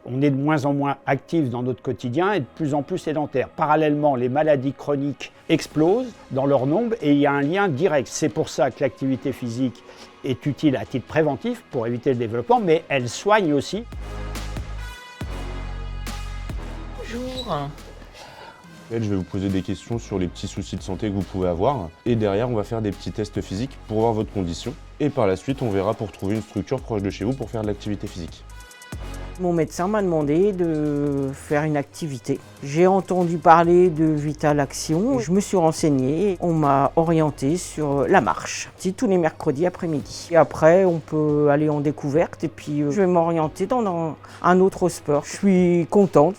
On est de moins en moins actifs dans notre quotidien et de plus en plus sédentaires. Parallèlement, les maladies chroniques explosent dans leur nombre et il y a un lien direct. C'est pour ça que l'activité physique est utile à titre préventif pour éviter le développement, mais elle soigne aussi. Bonjour. Je vais vous poser des questions sur les petits soucis de santé que vous pouvez avoir. Et derrière, on va faire des petits tests physiques pour voir votre condition. Et par la suite, on verra pour trouver une structure proche de chez vous pour faire de l'activité physique. Mon médecin m'a demandé de faire une activité. J'ai entendu parler de Vital Action. Je me suis renseignée. On m'a orienté sur la marche. C'est tous les mercredis après-midi. Et après, on peut aller en découverte et puis je vais m'orienter dans un autre sport. Je suis contente.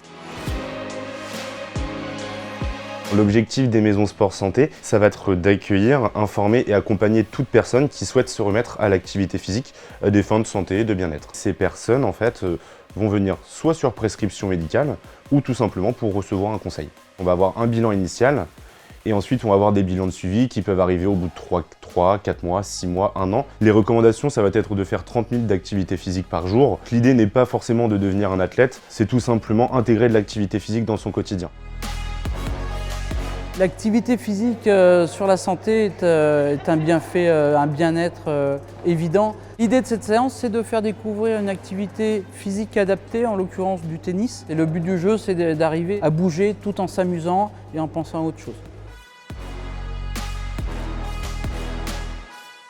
L'objectif des maisons sport santé, ça va être d'accueillir, informer et accompagner toute personne qui souhaite se remettre à l'activité physique à des fins de santé et de bien-être. Ces personnes, en fait, vont venir soit sur prescription médicale ou tout simplement pour recevoir un conseil. On va avoir un bilan initial et ensuite on va avoir des bilans de suivi qui peuvent arriver au bout de 3, 4 mois, 6 mois, 1 an. Les recommandations, ça va être de faire 30 minutes d'activité physique par jour. L'idée n'est pas forcément de devenir un athlète, c'est tout simplement intégrer de l'activité physique dans son quotidien. L'activité physique sur la santé est un bienfait, un bien-être évident. L'idée de cette séance, c'est de faire découvrir une activité physique adaptée, en l'occurrence du tennis. Et le but du jeu, c'est d'arriver à bouger tout en s'amusant et en pensant à autre chose.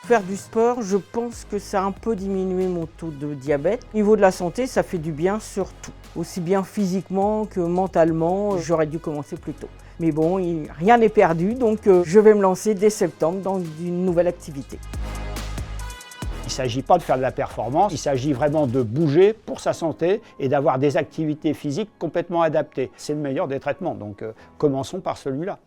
Faire du sport, je pense que ça a un peu diminué mon taux de diabète. Au niveau de la santé, ça fait du bien surtout. Aussi bien physiquement que mentalement, j'aurais dû commencer plus tôt. Mais bon, rien n'est perdu, donc je vais me lancer dès septembre dans une nouvelle activité. Il ne s'agit pas de faire de la performance, il s'agit vraiment de bouger pour sa santé et d'avoir des activités physiques complètement adaptées. C'est le meilleur des traitements, donc commençons par celui-là.